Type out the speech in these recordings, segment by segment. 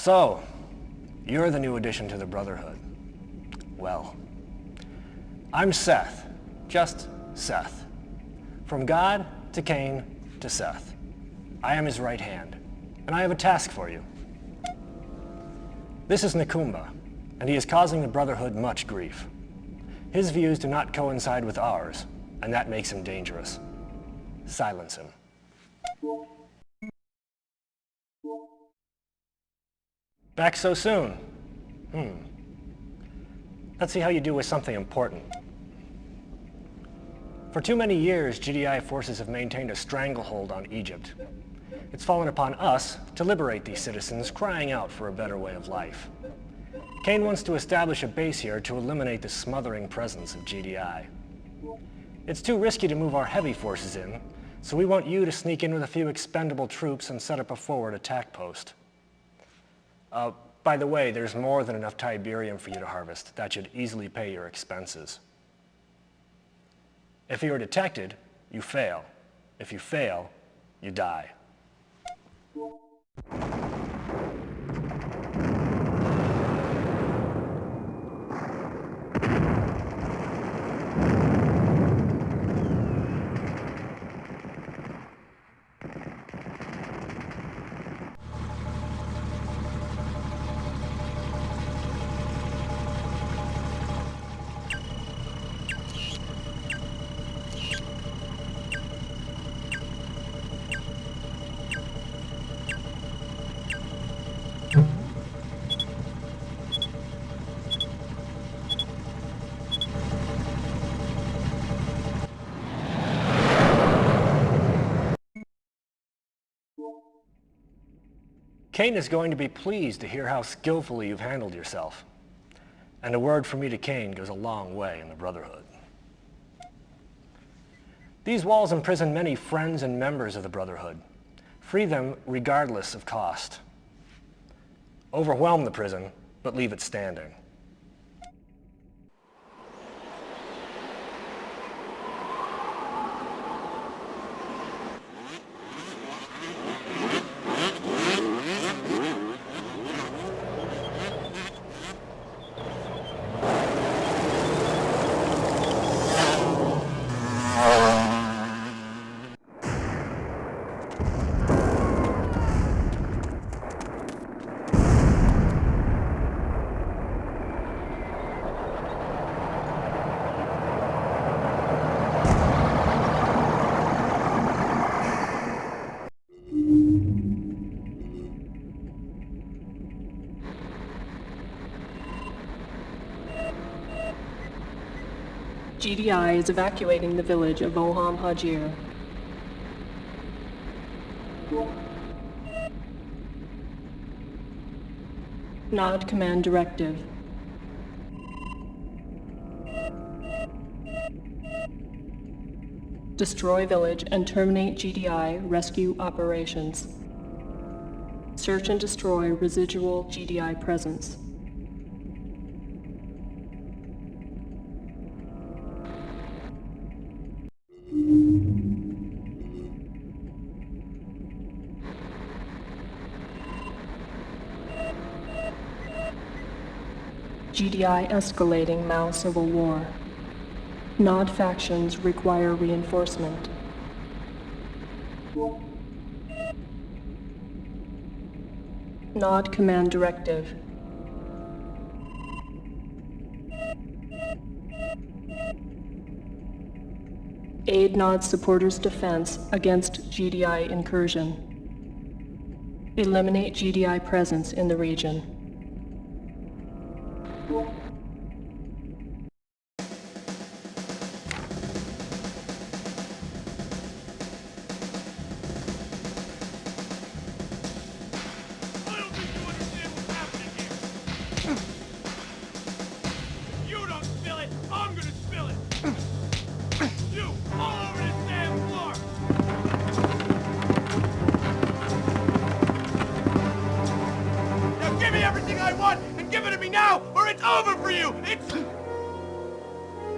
So, you're the new addition to the Brotherhood. Well, I'm Seth, just Seth. From God to Cain to Seth. I am his right hand, and I have a task for you. This is Nakumba, and he is causing the Brotherhood much grief. His views do not coincide with ours, and that makes him dangerous. Silence him. Back so soon? Let's see how you do with something important. For too many years, GDI forces have maintained a stranglehold on Egypt. It's fallen upon us to liberate these citizens crying out for a better way of life. Cain wants to establish a base here to eliminate the smothering presence of GDI. It's too risky to move our heavy forces in, so we want you to sneak in with a few expendable troops and set up a forward attack post. By the way, there's more than enough Tiberium for you to harvest. That should easily pay your expenses. If you are detected, you fail. If you fail, you die. Cain is going to be pleased to hear how skillfully you've handled yourself. And a word from me to Cain goes a long way in the Brotherhood. These walls imprison many friends and members of the Brotherhood. Free them regardless of cost. Overwhelm the prison, but leave it standing. GDI is evacuating the village of Oham Hajir. Nod command directive. Destroy village and terminate GDI rescue operations. Search and destroy residual GDI presence. GDI escalating Mao civil war. Nod factions require reinforcement. Nod command directive. Aid Nod supporters' defense against GDI incursion. Eliminate GDI presence in the region.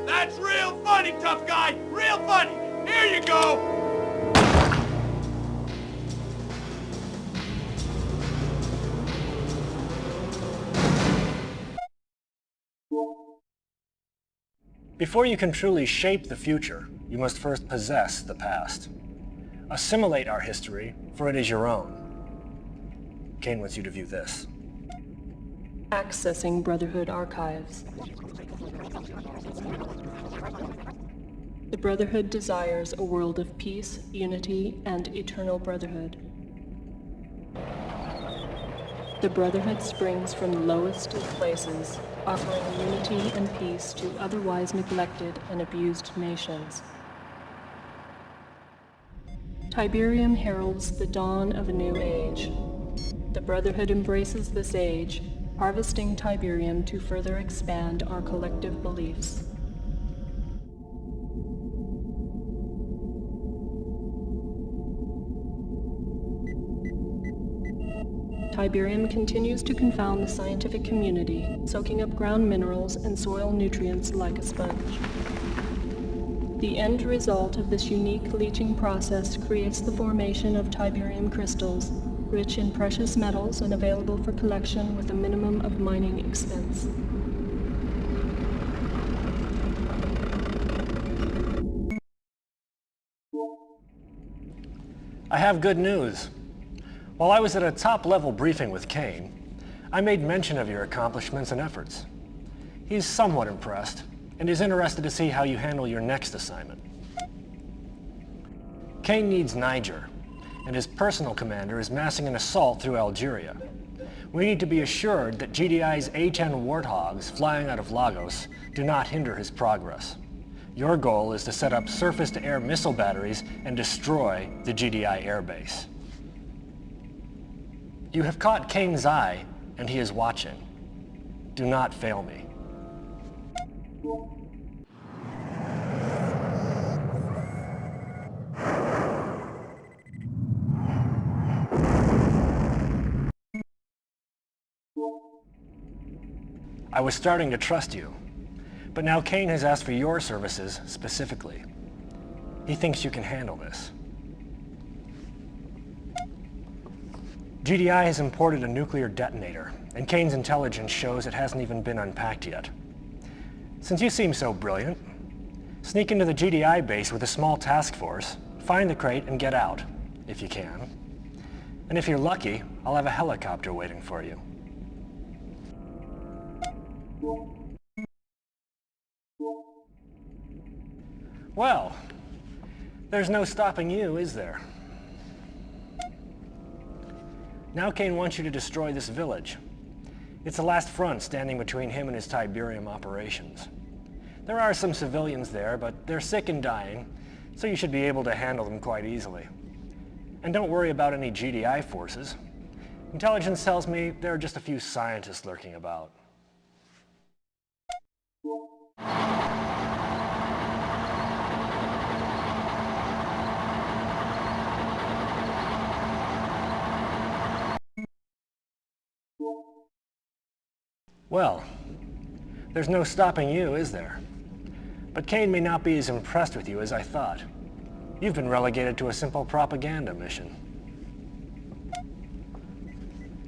That's real funny, tough guy! Real funny! Here you go! Before you can truly shape the future, you must first possess the past. Assimilate our history, for it is your own. Kane wants you to view this. Accessing Brotherhood archives. The Brotherhood desires a world of peace, unity, and eternal brotherhood. The Brotherhood springs from the lowest of places, offering unity and peace to otherwise neglected and abused nations. Tiberium heralds the dawn of a new age. The Brotherhood embraces this age, harvesting Tiberium to further expand our collective beliefs. Tiberium continues to confound the scientific community, soaking up ground minerals and soil nutrients like a sponge. The end result of this unique leaching process creates the formation of Tiberium crystals, rich in precious metals and available for collection with a minimum of mining expense. I have good news. While I was at a top-level briefing with Kane, I made mention of your accomplishments and efforts. He's somewhat impressed, and is interested to see how you handle your next assignment. Kane needs Niger, and his personal commander is massing an assault through Algeria. We need to be assured that GDI's A-10 Warthogs flying out of Lagos do not hinder his progress. Your goal is to set up surface-to-air missile batteries and destroy the GDI airbase. You have caught Kane's eye, and he is watching. Do not fail me. I was starting to trust you, but now Kane has asked for your services specifically. He thinks you can handle this. GDI has imported a nuclear detonator, and Kane's intelligence shows it hasn't even been unpacked yet. Since you seem so brilliant, sneak into the GDI base with a small task force, find the crate, and get out, if you can. And if you're lucky, I'll have a helicopter waiting for you. Well, there's no stopping you, is there? Now Kane wants you to destroy this village. It's the last front standing between him and his Tiberium operations. There are some civilians there, but they're sick and dying, so you should be able to handle them quite easily. And don't worry about any GDI forces. Intelligence tells me there are just a few scientists lurking about. Well, there's no stopping you, is there? But Kane may not be as impressed with you as I thought. You've been relegated to a simple propaganda mission.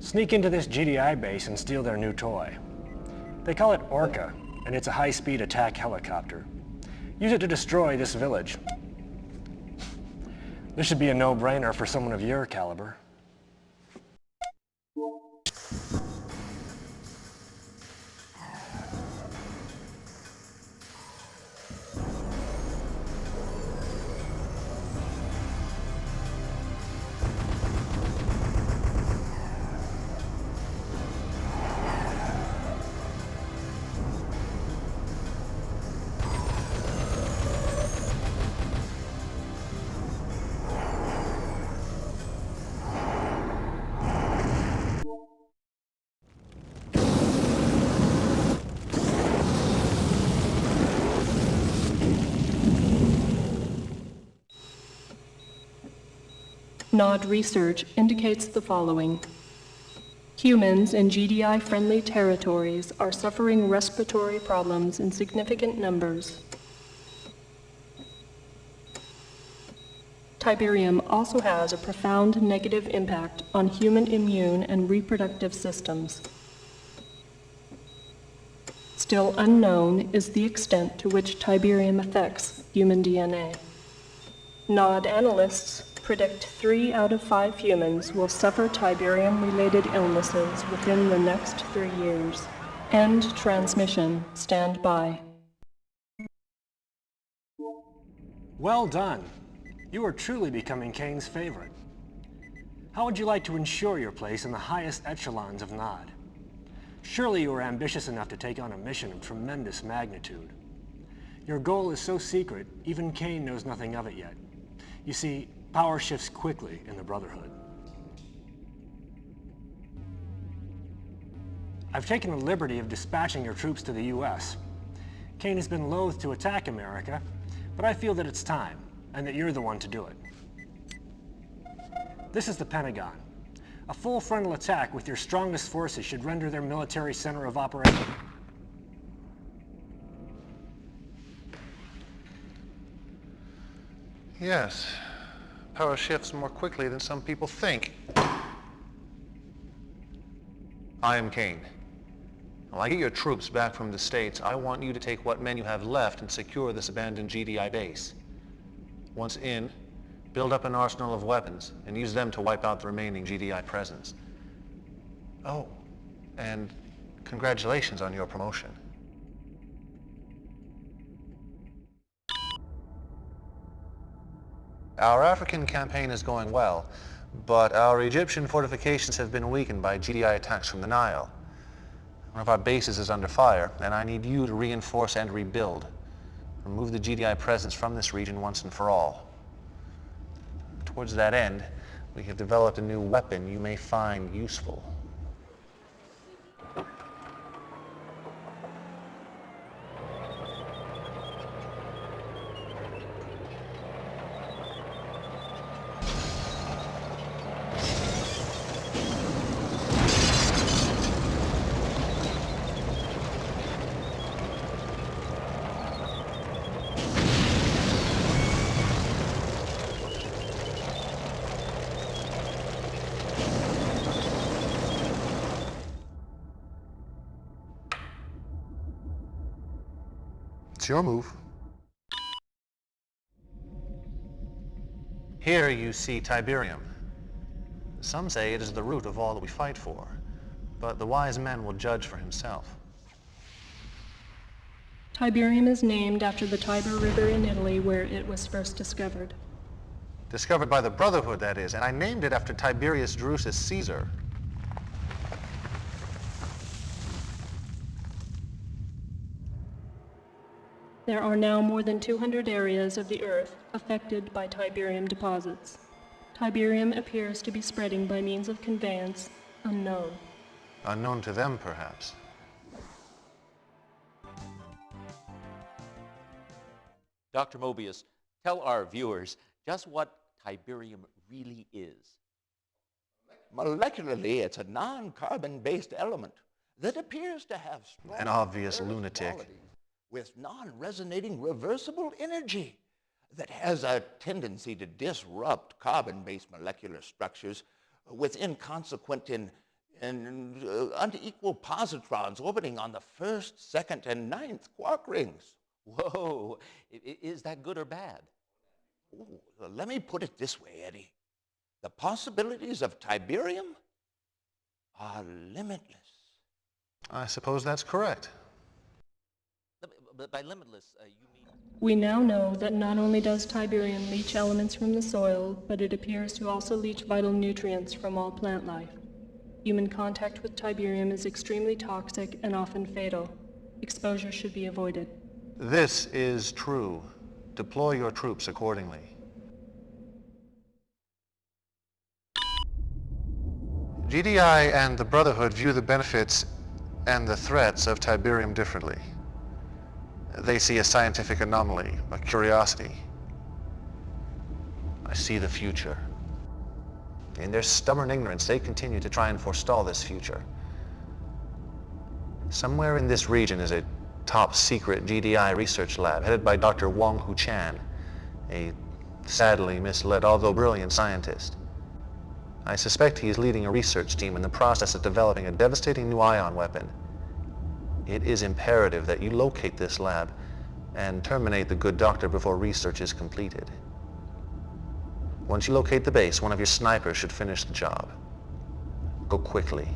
Sneak into this GDI base and steal their new toy. They call it Orca, and it's a high-speed attack helicopter. Use it to destroy this village. This should be a no-brainer for someone of your caliber. Nod research indicates the following. Humans in GDI-friendly territories are suffering respiratory problems in significant numbers. Tiberium also has a profound negative impact on human immune and reproductive systems. Still unknown is the extent to which Tiberium affects human DNA. NOD analysts predict 3 out of 5 humans will suffer Tiberium-related illnesses within the next 3 years. End transmission. Stand by. Well done. You are truly becoming Kane's favorite. How would you like to ensure your place in the highest echelons of NOD? Surely you are ambitious enough to take on a mission of tremendous magnitude. Your goal is so secret, even Kane knows nothing of it yet. You see, power shifts quickly in the Brotherhood. I've taken the liberty of dispatching your troops to the US. Kane has been loath to attack America, but I feel that it's time, and that you're the one to do it. This is the Pentagon. A full frontal attack with your strongest forces should render their military center of operation. Yes. Power shifts more quickly than some people think. I am Kane. When I get your troops back from the States, I want you to take what men you have left and secure this abandoned GDI base. Once in, build up an arsenal of weapons and use them to wipe out the remaining GDI presence. Oh, and congratulations on your promotion. Our African campaign is going well, but our Egyptian fortifications have been weakened by GDI attacks from the Nile. One of our bases is under fire, and I need you to reinforce and rebuild. Remove the GDI presence from this region once and for all. Towards that end, we have developed a new weapon you may find useful. It's your move. Here you see Tiberium. Some say it is the root of all that we fight for, but the wise man will judge for himself. Tiberium is named after the Tiber River in Italy where it was first discovered. Discovered by the Brotherhood, that is, and I named it after Tiberius Drusus Caesar. There are now more than 200 areas of the Earth affected by Tiberium deposits. Tiberium appears to be spreading by means of conveyance unknown. Unknown to them, perhaps. Dr. Mobius, tell our viewers just what Tiberium really is. Molecularly, it's a non-carbon-based element that appears to have strong An obvious ferrous lunatic. qualities with non-resonating reversible energy that has a tendency to disrupt carbon-based molecular structures with inconsequent and unequal positrons orbiting on the first, second, and ninth quark rings. Whoa, is that good or bad? Ooh, well, let me put it this way, Eddie. The possibilities of Tiberium are limitless. I suppose that's correct. But by limitless, you mean... We now know that not only does Tiberium leach elements from the soil, but it appears to also leach vital nutrients from all plant life. Human contact with Tiberium is extremely toxic and often fatal. Exposure should be avoided. This is true. Deploy your troops accordingly. GDI and the Brotherhood view the benefits and the threats of Tiberium differently. They see a scientific anomaly, a curiosity. I see the future. In their stubborn ignorance, they continue to try and forestall this future. Somewhere in this region is a top-secret GDI research lab headed by Dr. Wong Hu Chan, a sadly misled, although brilliant scientist. I suspect he is leading a research team in the process of developing a devastating new ion weapon. It is imperative that you locate this lab and terminate the good doctor before research is completed. Once you locate the base, one of your snipers should finish the job. Go quickly.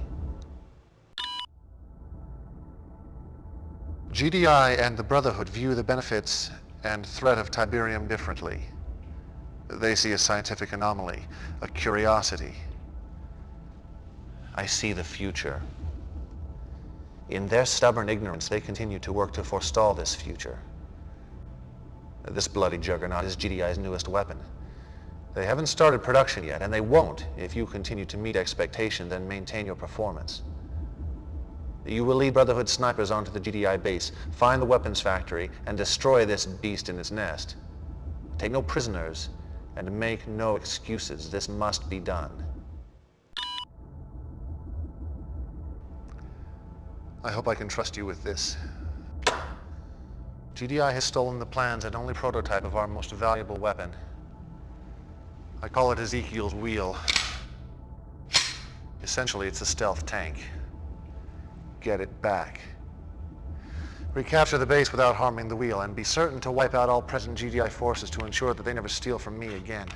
GDI and the Brotherhood view the benefits and threat of Tiberium differently. They see a scientific anomaly, a curiosity. I see the future. In their stubborn ignorance, they continue to work to forestall this future. This bloody juggernaut is GDI's newest weapon. They haven't started production yet, and they won't if you continue to meet expectations and maintain your performance. You will lead Brotherhood snipers onto the GDI base, find the weapons factory, and destroy this beast in its nest. Take no prisoners, and make no excuses. This must be done. I hope I can trust you with this. GDI has stolen the plans and only prototype of our most valuable weapon. I call it Ezekiel's wheel. Essentially, it's a stealth tank. Get it back. Recapture the base without harming the wheel, and be certain to wipe out all present GDI forces to ensure that they never steal from me again.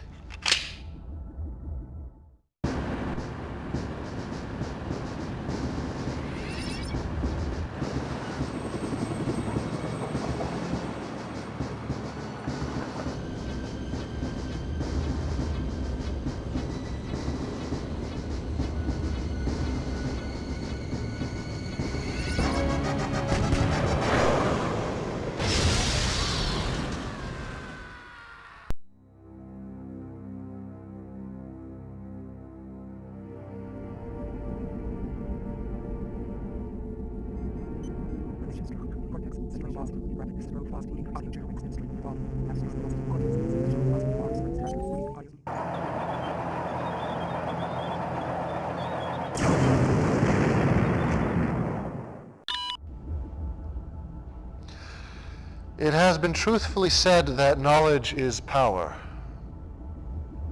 It has been truthfully said that knowledge is power.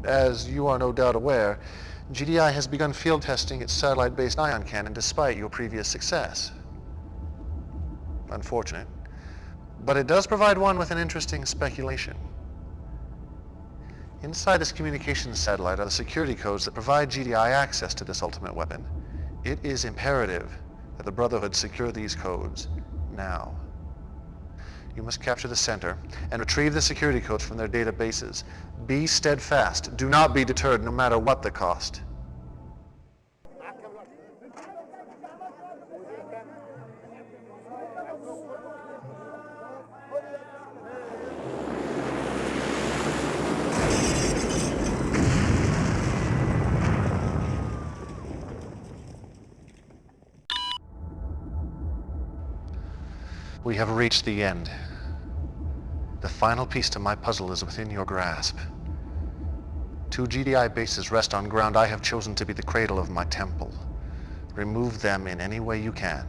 As you are no doubt aware, GDI has begun field testing its satellite-based ion cannon despite your previous success. Unfortunate, but it does provide one with an interesting speculation. Inside this communications satellite are the security codes that provide GDI access to this ultimate weapon. It is imperative that the Brotherhood secure these codes now. You must capture the center and retrieve the security codes from their databases. Be steadfast. Do not be deterred, no matter what the cost. We have reached the end. The final piece to my puzzle is within your grasp. 2 GDI bases rest on ground I have chosen to be the cradle of my temple. Remove them in any way you can.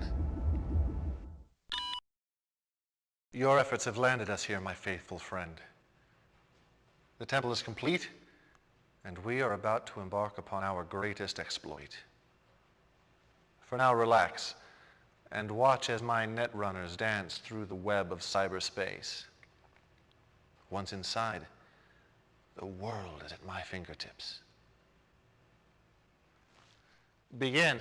Your efforts have landed us here, my faithful friend. The temple is complete, and we are about to embark upon our greatest exploit. For now, relax, and watch as my netrunners dance through the web of cyberspace. Once inside, the world is at my fingertips. Begin.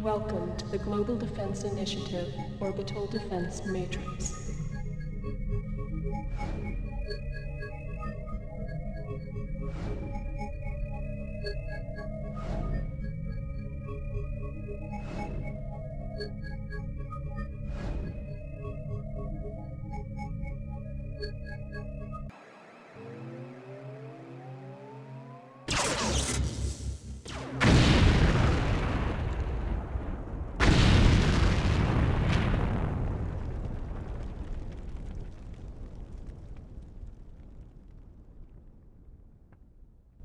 Welcome to the Global Defense Initiative Orbital Defense Matrix.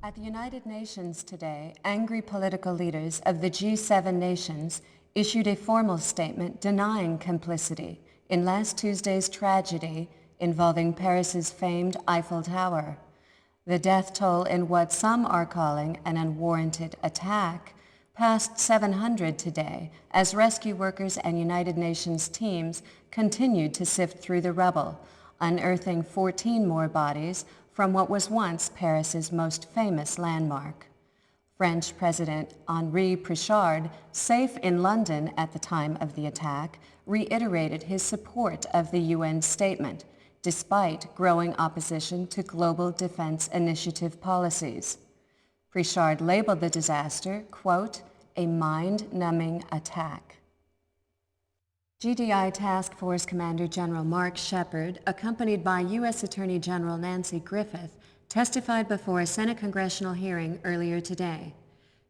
At the United Nations today, angry political leaders of the G7 nations issued a formal statement denying complicity in last Tuesday's tragedy involving Paris's famed Eiffel Tower. The death toll in what some are calling an unwarranted attack passed 700 today as rescue workers and United Nations teams continued to sift through the rubble, unearthing 14 more bodies from what was once Paris's most famous landmark. French President Henri Prichard, safe in London at the time of the attack, reiterated his support of the UN statement, despite growing opposition to global defense initiative policies. Prichard labeled the disaster, quote, a mind-numbing attack. GDI Task Force Commander General Mark Shepard, accompanied by U.S. Attorney General Nancy Griffith, testified before a Senate congressional hearing earlier today.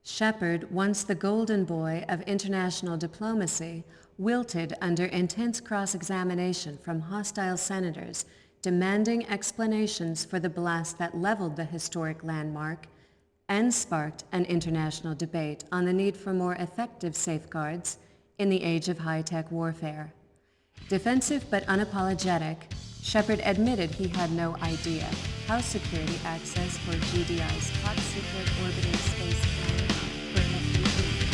Shepard, once the golden boy of international diplomacy, wilted under intense cross-examination from hostile senators, demanding explanations for the blast that leveled the historic landmark and sparked an international debate on the need for more effective safeguards in the age of high-tech warfare. Defensive but unapologetic, Shepard admitted he had no idea how security access for GDI's top-secret orbiting space plane could have been achieved.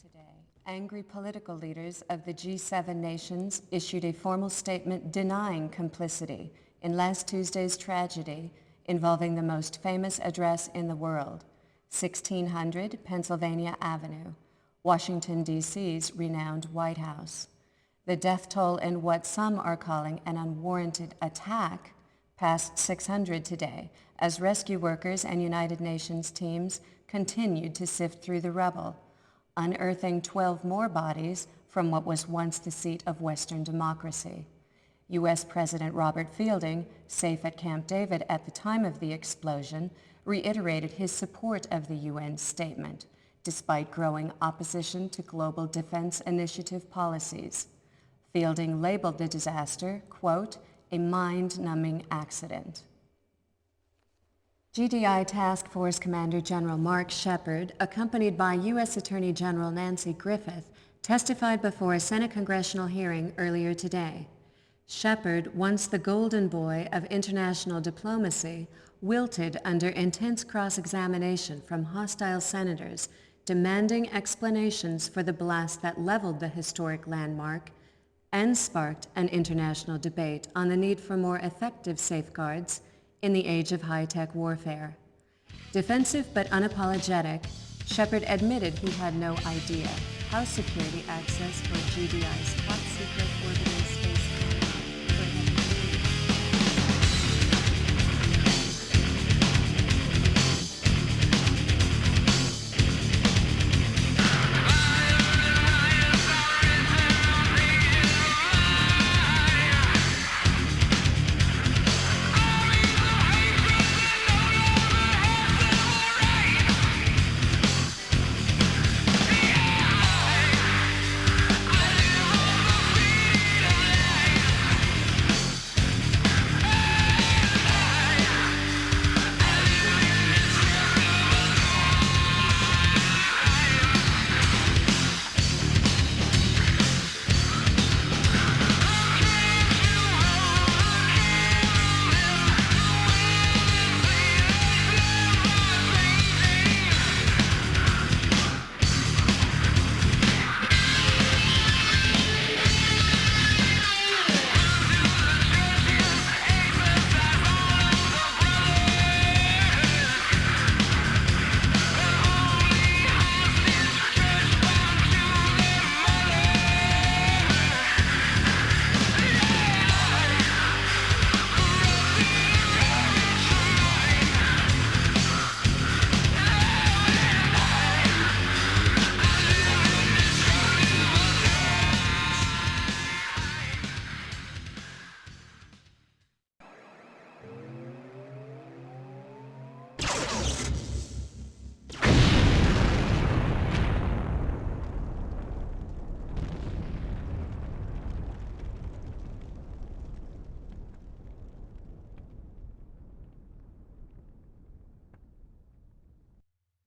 Today, angry political leaders of the G7 nations issued a formal statement denying complicity in last Tuesday's tragedy involving the most famous address in the world, 1600 Pennsylvania Avenue, Washington, D.C.'s renowned White House. The death toll in what some are calling an unwarranted attack passed 600 today as rescue workers and United Nations teams continued to sift through the rubble, unearthing 12 more bodies from what was once the seat of Western democracy. U.S. President Robert Fielding, safe at Camp David at the time of the explosion, reiterated his support of the UN statement, despite growing opposition to global defense initiative policies. Fielding labeled the disaster, quote, a mind-numbing accident. GDI Task Force Commander General Mark Shepard, accompanied by U.S. Attorney General Nancy Griffith, testified before a Senate congressional hearing earlier today. Shepard, once the golden boy of international diplomacy, wilted under intense cross-examination from hostile senators, demanding explanations for the blast that leveled the historic landmark and sparked an international debate on the need for more effective safeguards in the age of high-tech warfare. Defensive but unapologetic, Shepard admitted he had no idea how security access for GDI's top-secret orbital space program could have been achieved.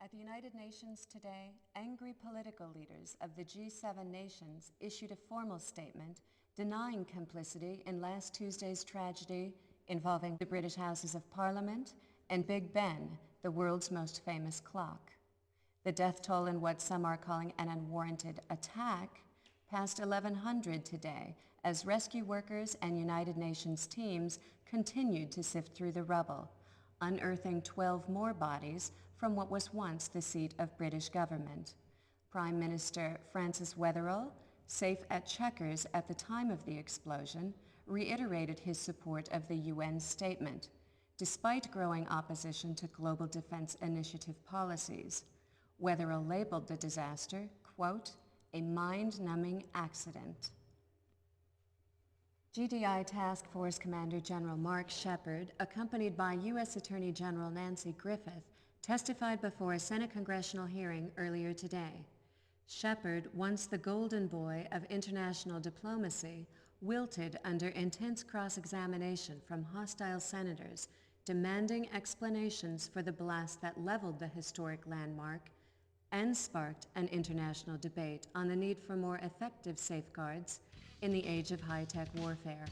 At the United Nations today, angry political leaders of the G7 nations issued a formal statement denying complicity in last Tuesday's tragedy involving the British Houses of Parliament and Big Ben, the world's most famous clock. The death toll in what some are calling an unwarranted attack passed 1,100 today as rescue workers and United Nations teams continued to sift through the rubble, unearthing 12 more bodies from what was once the seat of British government. Prime Minister Francis Wetherell, safe at Chequers at the time of the explosion, reiterated his support of the UN statement, despite growing opposition to global defense initiative policies. Wetherell labeled the disaster, quote, a mind-numbing accident. GDI Task Force Commander General Mark Shepard, accompanied by U.S. Attorney General Nancy Griffith, testified before a Senate congressional hearing earlier today. Shepard, once the golden boy of international diplomacy, wilted under intense cross-examination from hostile senators, demanding explanations for the blast that leveled the historic landmark and sparked an international debate on the need for more effective safeguards in the age of high-tech warfare.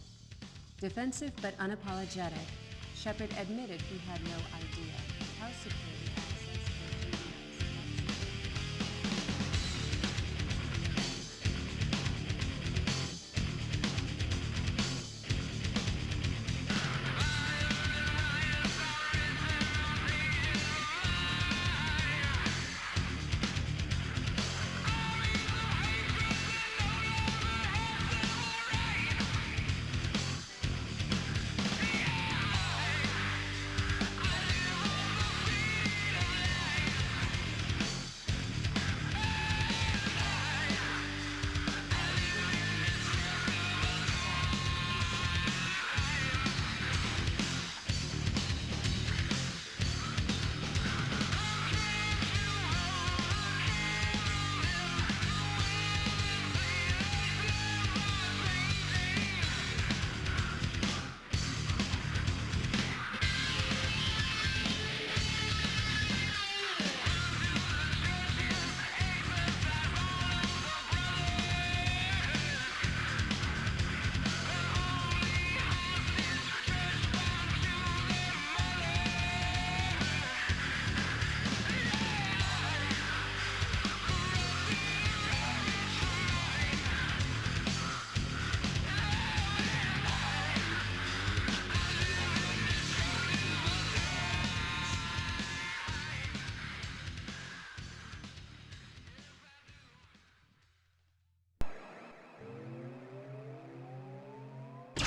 Defensive but unapologetic, Shepard admitted he had no idea how security access for GDI's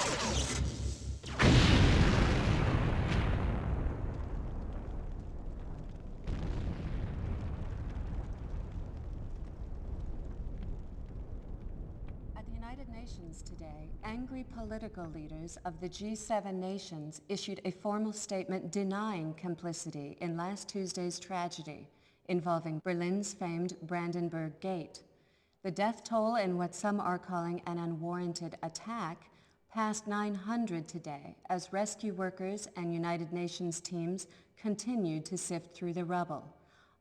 At the United Nations today, angry political leaders of the G7 nations issued a formal statement denying complicity in last Tuesday's tragedy involving Berlin's famed Brandenburg Gate. The death toll in what some are calling an unwarranted attack passed 900 today as rescue workers and United Nations teams continued to sift through the rubble,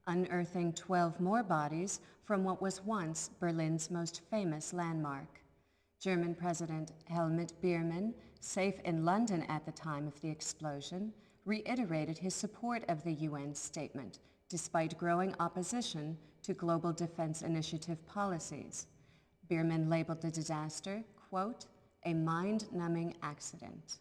unearthing 12 more bodies from what was once Berlin's most famous landmark. German President Helmut Biermann, safe in London at the time of the explosion, reiterated his support of the UN statement, despite growing opposition to global defense initiative policies. Biermann labeled the disaster, quote, a mind-numbing accident.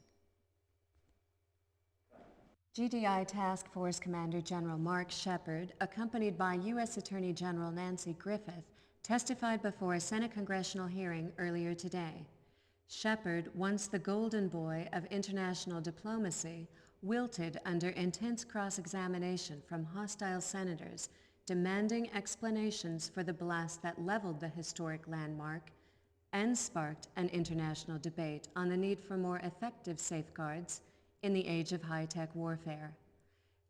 GDI Task Force Commander General Mark Shepard, accompanied by U.S. Attorney General Nancy Griffith, testified before a Senate congressional hearing earlier today. Shepard, once the golden boy of international diplomacy, wilted under intense cross-examination from hostile senators demanding explanations for the blast that leveled the historic landmark and sparked an international debate on the need for more effective safeguards in the age of high-tech warfare.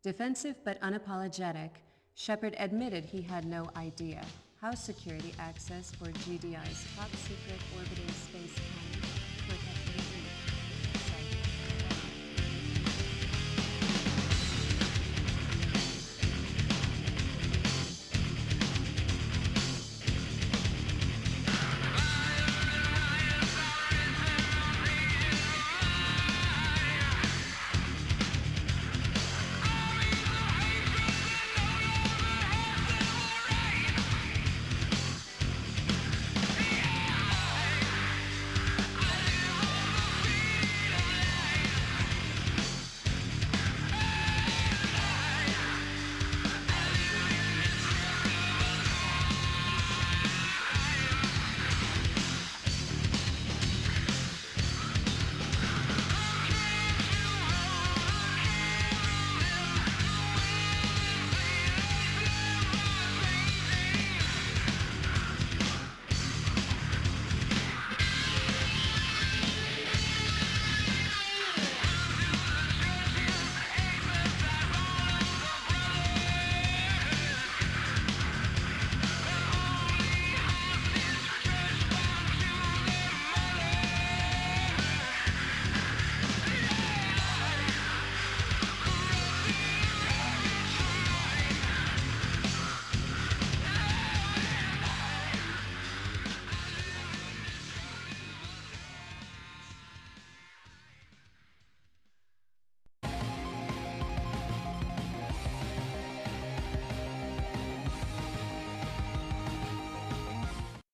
Defensive but unapologetic, Shepard admitted he had no idea how security access for GDI's top-secret orbiting space camera